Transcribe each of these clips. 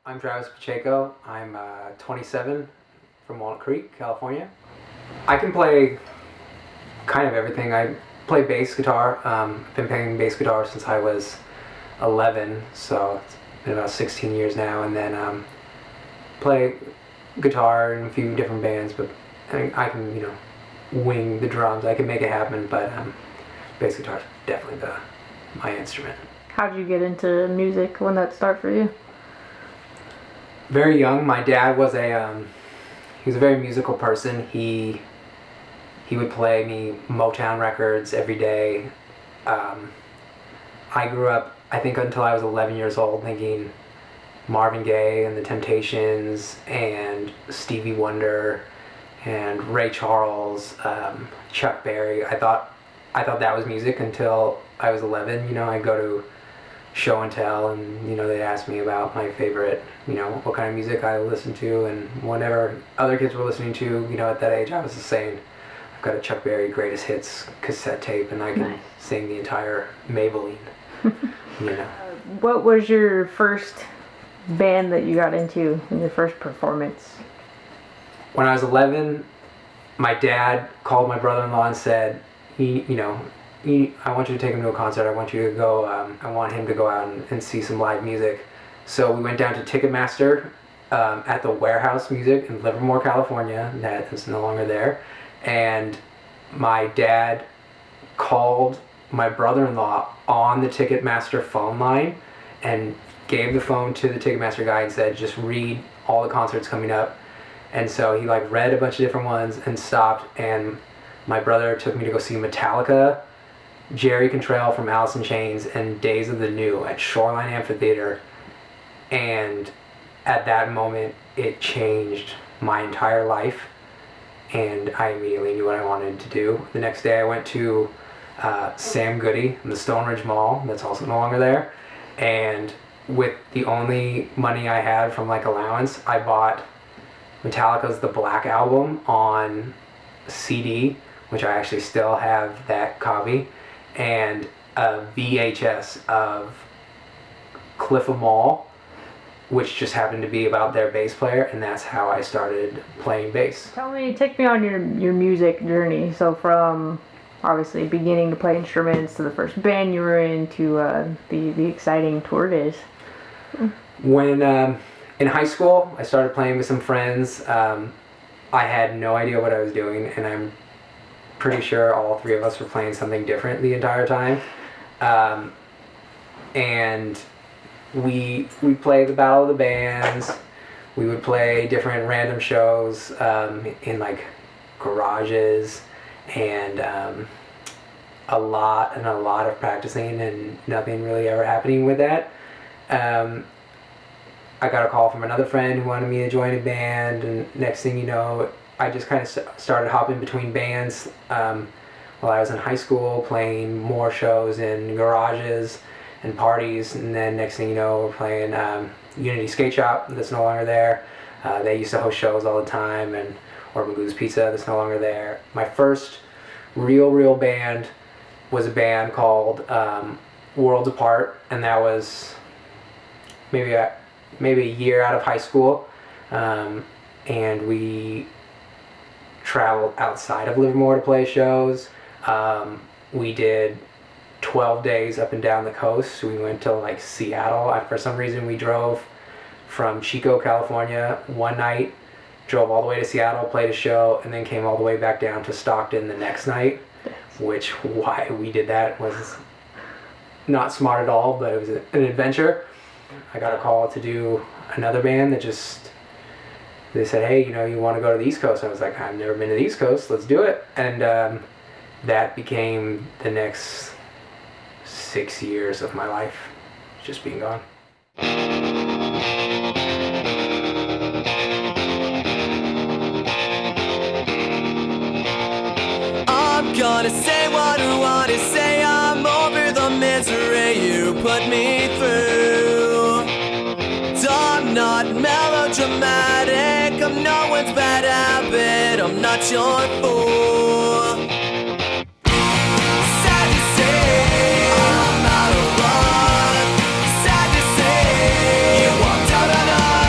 I'm Travis Pacheco. I'm 27 from Walnut Creek, California. I can play kind of everything. I play bass guitar. I've been playing bass guitar since I was 11, so it's been about 16 years now. And then play guitar in a few different bands, but I can, wing the drums. I can make it happen, but bass guitar is definitely my instrument. How did you get into music? When did that start for you? Very young. My dad was he was a very musical person. He would play me Motown records every day. I grew up, I think until I was 11 years old, thinking Marvin Gaye and the Temptations and Stevie Wonder and Ray Charles, Chuck Berry. I thought that was music until I was 11. I'd go to show and tell, and they'd ask me about my favorite, what kind of music I listened to, and whatever other kids were listening to, at that age, I was just saying, I've got a Chuck Berry greatest hits cassette tape, and I can sing the entire Maybelline. What was your first band that you got into in your first performance? When I was 11, my dad called my brother-in-law and said, I want you to take him to a concert. I want you to go. I want him to go out and see some live music. So we went down to Ticketmaster at the Warehouse Music in Livermore, California. That is no longer there. And my dad called my brother-in-law on the Ticketmaster phone line and gave the phone to the Ticketmaster guy and said, just read all the concerts coming up. And so he read a bunch of different ones and stopped. And my brother took me to go see Metallica, Jerry Cantrell from Alice in Chains, and Days of the New at Shoreline Amphitheater. And at that moment, it changed my entire life, and I immediately knew what I wanted to do. The next day I went to Sam Goody in the Stone Ridge Mall, that's also no longer there, and with the only money I had from allowance, I bought Metallica's The Black Album on CD, which I actually still have that copy, and a VHS of Cliff Mall, which just happened to be about their bass player, and that's how I started playing bass. Take me on your music journey. So from obviously beginning to play instruments to the first band you were in to the exciting tour days. When in high school, I started playing with some friends. I had no idea what I was doing, and I'm pretty sure all three of us were playing something different the entire time. And we played the Battle of the Bands. We would play different random shows in garages, and a lot of practicing and nothing really ever happening with that. I got a call from another friend who wanted me to join a band, and next thing you know, I just kind of started hopping between bands while I was in high school, playing more shows in garages and parties, and then next thing you know, we're playing Unity Skate Shop, that's no longer there. They used to host shows all the time, and Orban Blues Pizza, that's no longer there. My first real band was a band called Worlds Apart, and that was maybe a year out of high school, and we traveled outside of Livermore to play shows. We did 12 days up and down the coast. We went to Seattle. For some reason we drove from Chico, California one night, drove all the way to Seattle, played a show, and then came all the way back down to Stockton the next night, which why we did that was not smart at all, but it was an adventure. I got a call to do another band that they said, hey, you want to go to the East Coast? I was like, I've never been to the East Coast, let's do it. And that became the next 6 years of my life, just being gone. I'm gonna say what I want to say. I'm over the misery you put me through. I'm not melodramatic, I'm no one's bad habit, I'm not your fool. Sad to say, I'm out of luck. Sad to say, you walked out on us.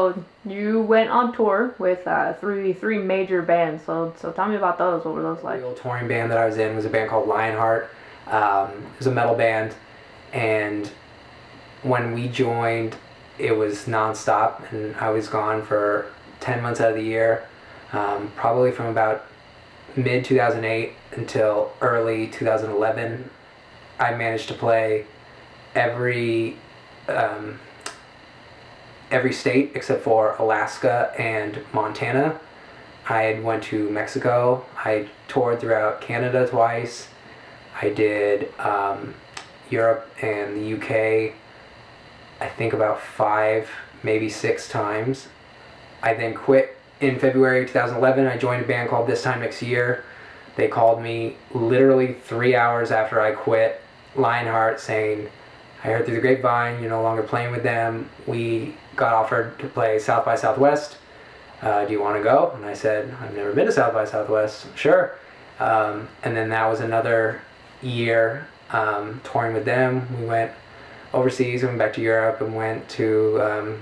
So you went on tour with three major bands. So tell me about those. What were those like? The real touring band that I was in was a band called Lionheart. It was a metal band, and when we joined, it was nonstop, and I was gone for 10 months out of the year, probably from about mid 2008 until early 2011. I managed to play every state except for Alaska and Montana. I had went to Mexico. I toured throughout Canada twice. I did Europe and the UK, I think about 5, maybe 6 times. I then quit in February 2011. I joined a band called This Time Next Year. They called me literally 3 hours after I quit Lionheart saying, I heard through the grapevine you're no longer playing with them. We got offered to play South by Southwest. Do you want to go? And I said, I've never been to South by Southwest. Sure. And then that was another year touring with them. We went overseas, went back to Europe, and went to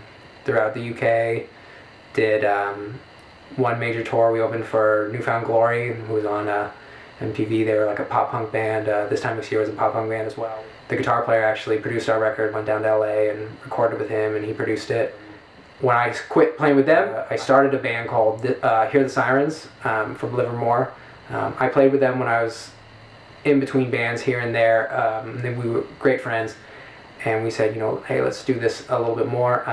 throughout the UK. Did one major tour. We opened for Newfound Glory, who was on MTV. They were like a pop punk band. This Time Next Year was a pop punk band as well. The guitar player actually produced our record, went down to LA and recorded with him, and he produced it. When I quit playing with them, I started a band called Hear the Sirens from Livermore. I played with them when I was in between bands here and there. And then we were great friends, and we said, hey, let's do this a little bit more.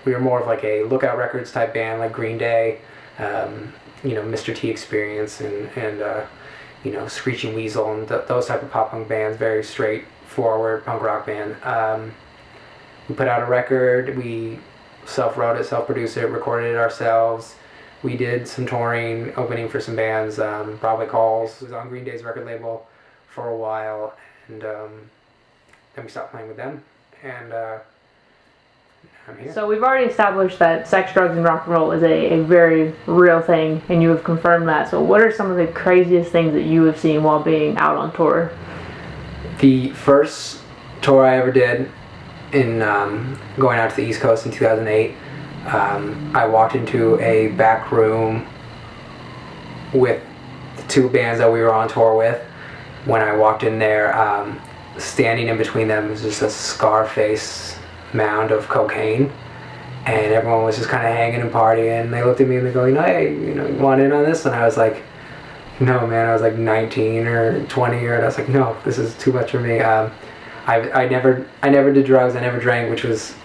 We were more of like a Lookout Records type band, like Green Day, Mr. T Experience, and Screeching Weasel, and those type of pop punk bands, very straightforward punk rock band. We put out a record. We self-wrote it, self-produced it, recorded it ourselves. We did some touring, opening for some bands. Broadway Calls was on Green Day's record label for a while, and then we stopped playing with them, and I'm here. So we've already established that sex, drugs, and rock and roll is a very real thing, and you have confirmed that. So what are some of the craziest things that you have seen while being out on tour? The first tour I ever did, in going out to the East Coast in 2008, I walked into a back room with the 2 bands that we were on tour with. When I walked in there, standing in between them was just a Scarface mound of cocaine, and everyone was just kind of hanging and partying. And they looked at me and they're going, hey, you want in on this? And I was like, no, man. I was like 19 or 20, and I was like, no, this is too much for me. I never did drugs. I never drank, which was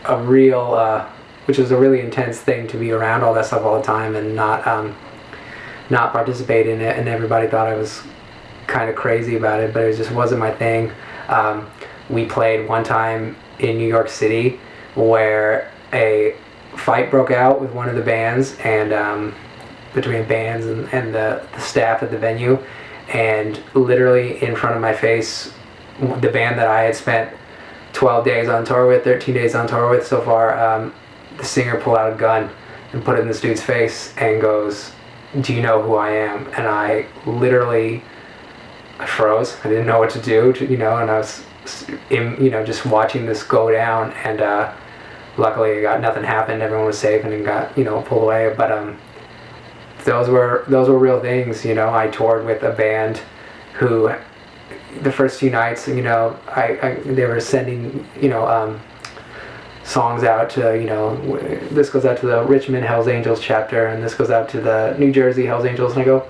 a really intense thing to be around all that stuff all the time and not participate in it. And everybody thought I was kind of crazy about it, but it just wasn't my thing. We played one time in New York City where a fight broke out with one of the bands, and between bands and the staff at the venue, and literally in front of my face, the band that I had spent 12 days on tour with, 13 days on tour with so far, the singer pulled out a gun and put it in this dude's face and goes, do you know who I am? And I froze. I didn't know what to do, and I was just watching this go down, and luckily nothing happened. Everyone was safe and got pulled away. But those were real things. I toured with a band who, the first few nights, they were sending songs out to, this goes out to the Richmond Hells Angels chapter, and this goes out to the New Jersey Hells Angels, and I go,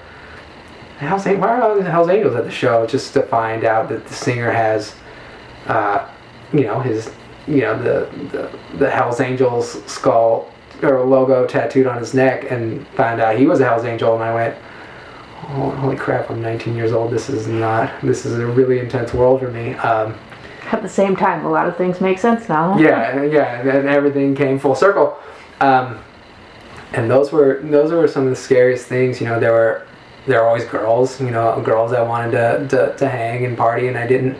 why are all the Hells Angels at the show? Just to find out that the singer has his the Hells Angels skull or logo tattooed on his neck, and found out he was a Hells Angel. And I went, oh, holy crap, I'm 19 years old. This is a really intense world for me. At the same time, a lot of things make sense now. yeah, and everything came full circle. And those were some of the scariest things. There were always girls, girls that wanted to hang and party, and I didn't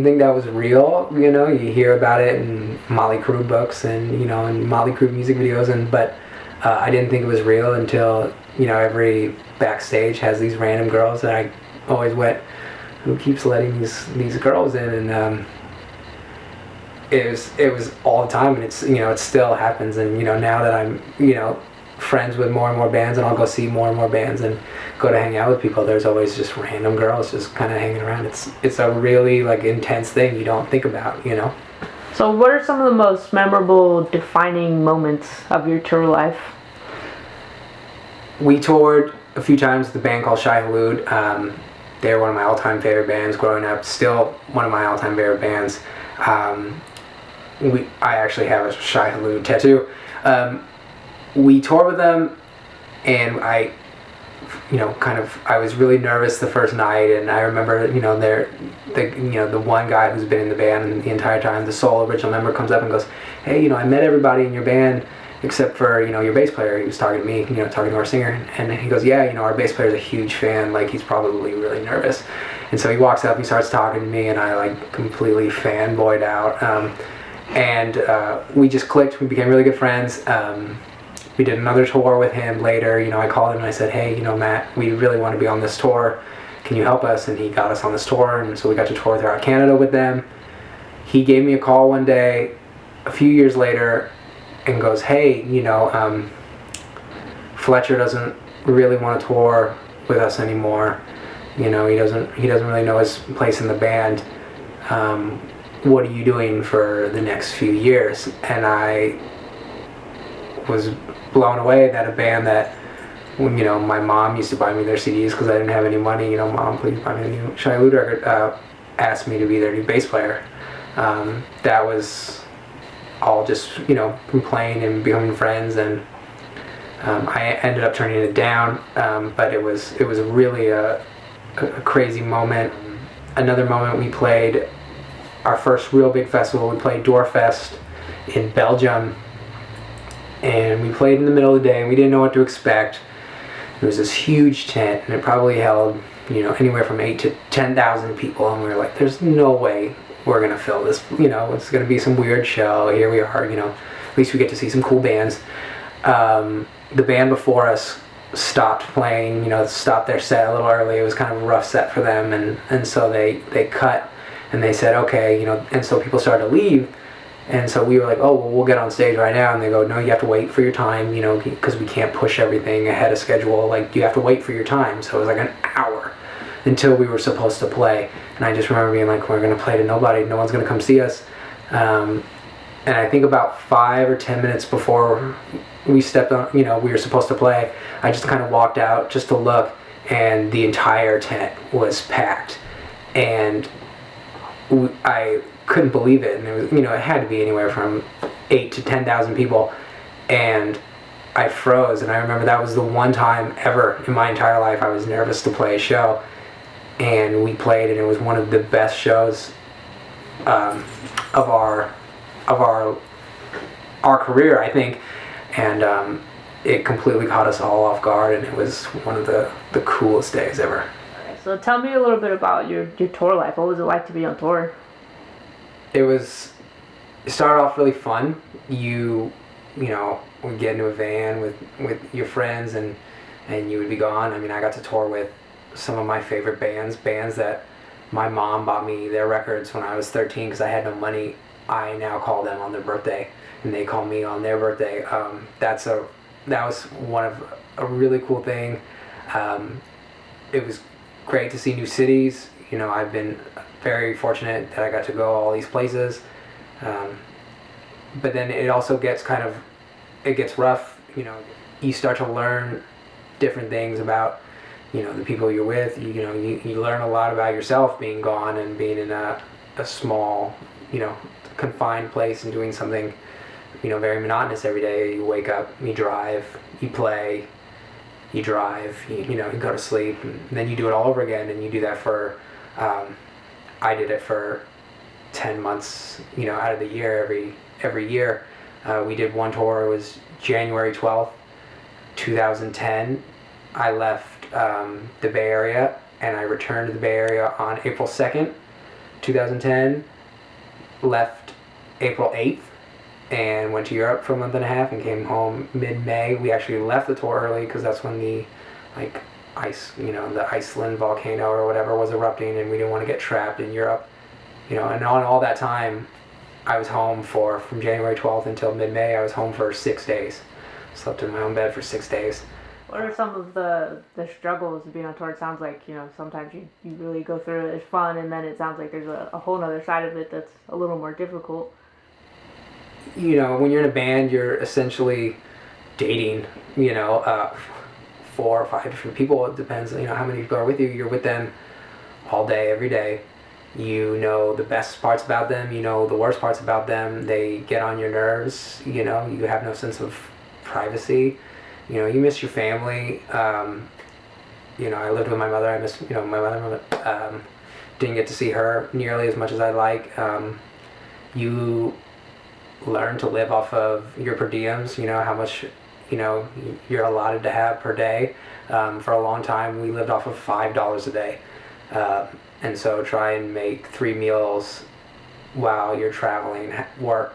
think that was real. You hear about it in Molly Crew books and in Molly Crew music videos, but I didn't think it was real until every backstage has these random girls that I always went, who keeps letting these girls in? And it was all the time, and it's, it still happens. And now that I'm friends with more and more bands, and I'll go see more and more bands and go to hang out with people, there's always just random girls just kind of hanging around. It's a really like intense thing you don't think about. So what are some of the most memorable, defining moments of your tour life? We toured a few times with a band called Shai Hulud. They were one of my all-time favorite bands growing up. Still one of my all-time favorite bands. I actually have a Shai Hulud tattoo. We toured with them, and I was really nervous the first night, and I remember, the one guy who's been in the band the entire time, the sole original member, comes up and goes, "Hey, I met everybody in your band except for, your bass player." He was talking to me, talking to our singer, and he goes, "Yeah, our bass player's a huge fan, like he's probably really nervous." And so he walks up, he starts talking to me, and I like completely fanboyed out, and we just clicked. We became really good friends. We did another tour with him later. I called him and I said, "Hey, Matt, we really want to be on this tour. Can you help us?" And he got us on this tour, and so we got to tour throughout Canada with them. He gave me a call one day, a few years later, and goes, "Hey, Fletcher doesn't really want to tour with us anymore. He doesn't really know his place in the band. What are you doing for the next few years?" And I was blown away that a band that, my mom used to buy me their CDs because I didn't have any money. "Mom, please buy me a new Shai Hulud record," asked me to be their new bass player. That was all just, from playing and becoming friends, and I ended up turning it down, but it was really a crazy moment. Another moment, we played our first real big festival. We played Doorfest in Belgium, and we played in the middle of the day, and we didn't know what to expect. It was this huge tent, and it probably held, anywhere from 8 to 10,000 people, and we were like, "There's no way we're gonna fill this. It's gonna be some weird show." Here we are, at least we get to see some cool bands. The band before us stopped playing, stopped their set a little early. It was kind of a rough set for them, and so they cut, and they said, "Okay," and so people started to leave. And so we were like, "Oh, well, we'll get on stage right now." And they go, "No, you have to wait for your time, because we can't push everything ahead of schedule. Like, you have to wait for your time." So it was like an hour until we were supposed to play. And I just remember being like, "We're going to play to nobody. No one's going to come see us." And I think about 5 or 10 minutes before we stepped on, we were supposed to play, I just kind of walked out just to look, and the entire tent was packed. And I couldn't believe it, and it was, it had to be anywhere from 8 to 10,000 people, and I froze. And I remember that was the one time ever in my entire life I was nervous to play a show, and we played, and it was one of the best shows of our career, I think, and it completely caught us all off guard, and it was one of the coolest days ever. So tell me a little bit about your tour life. What was it like to be on tour? It started off really fun. You would get into a van with your friends, and you would be gone. I mean, I got to tour with some of my favorite bands that my mom bought me their records when I was 13 because I had no money. I now call them on their birthday, and they call me on their birthday. That was one of a really cool thing. It was great to see new cities. I've been very fortunate that I got to go all these places, but then it also gets rough. You start to learn different things about the people you're with. You learn a lot about yourself being gone and being in a small confined place and doing something very monotonous every day. You wake up, you drive, you play, you drive, you go to sleep, and then you do it all over again. And you do that for I did it for 10 months, out of the year, every year. We did one tour. It was January 12th, 2010. I left the Bay Area, and I returned to the Bay Area on April 2nd, 2010. Left April 8th and went to Europe for a month and a half and came home mid-May. We actually left the tour early because that's when the the Iceland volcano or whatever was erupting, and we didn't want to get trapped in Europe. And on all that time, I was home from January 12th until mid-May. I was home for 6 days. Slept in my own bed for 6 days. What are some of the struggles of being on tour? It sounds like, sometimes you really go through it, it's fun, and then it sounds like there's a whole other side of it that's a little more difficult. When you're in a band, you're essentially dating, 4 or 5 different people. It depends, how many people are with you. You're with them all day, every day. You know the best parts about them, you know the worst parts about them. They get on your nerves, you have no sense of privacy. You miss your family. I lived with my mother. I miss, my mother. Didn't get to see her nearly as much as I'd like. You learn to live off of your per diems, how much, you're allotted to have per day. For a long time, we lived off of $5 a day. And so try and make 3 meals while you're traveling, work,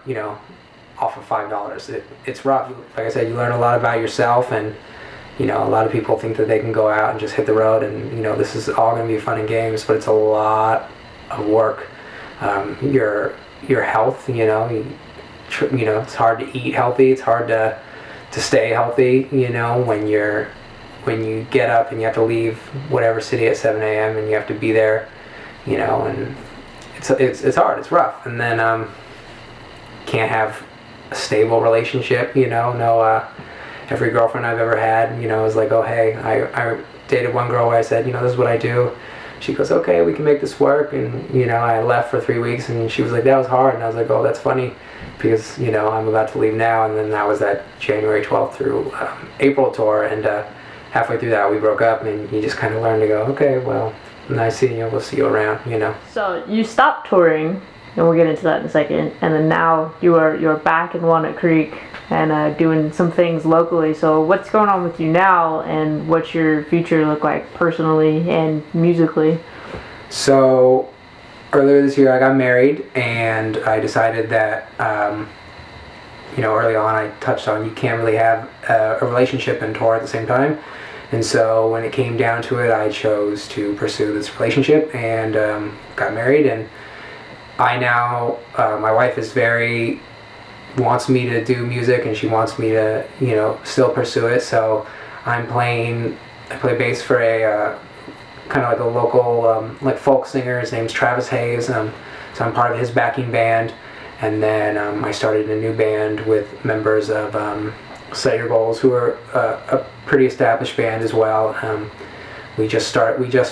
off of $5. It's rough. Like I said, you learn a lot about yourself, and a lot of people think that they can go out and just hit the road and this is all going to be fun and games, but it's a lot of work. Your health, it's hard to eat healthy. It's hard to stay healthy, when you get up and you have to leave whatever city at 7 a.m. and you have to be there, and it's hard. It's rough. And then can't have a stable relationship, every girlfriend I've ever had, is like, oh hey, I dated one girl where I said, this is what I do. She goes, okay, we can make this work. And I left for 3 weeks, and she was like, that was hard. And I was like, oh, that's funny, because I'm about to leave now. And then that was that January 12th through April tour, and halfway through that we broke up, and you just kind of learn to go, okay, well, nice seeing you, we'll see you around. So you stopped touring, and we'll get into that in a second, and then now you're back in Walnut Creek and doing some things locally. So what's going on with you now, and what's your future look like personally and musically? So earlier this year I got married, and I decided that early on I touched on you can't really have a relationship and tour at the same time. And so when it came down to it, I chose to pursue this relationship and got married. And I now, my wife wants me to do music, and she wants me to, still pursue it. So I play bass for a kind of like a local folk singer. His name's Travis Hayes. So I'm part of his backing band. And then I started a new band with members of Set Your Goals, who are a pretty established band as well. We just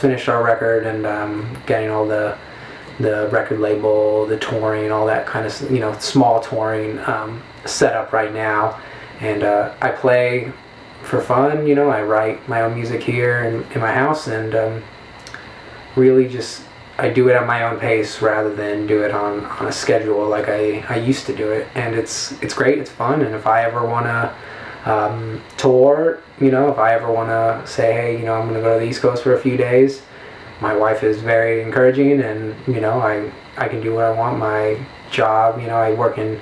finished our record, and getting all the record label, the touring, all that kind of small touring set up right now. And I play for fun. I write my own music here in my house, and really just I do it at my own pace rather than do it on a schedule like I used to do it. And it's great, it's fun. And if I ever want to tour, if I ever want to say, hey, I'm going to go to the East Coast for a few days, my wife is very encouraging, and I can do what I want. My job, I work in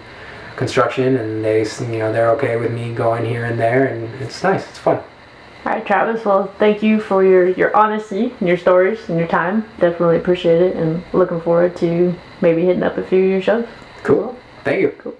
construction, and they're okay with me going here and there, and it's nice, it's fun. All right, Travis, well, thank you for your honesty and your stories and your time. Definitely appreciate it, and looking forward to maybe hitting up a few of your shows. Cool. Thank you. Cool.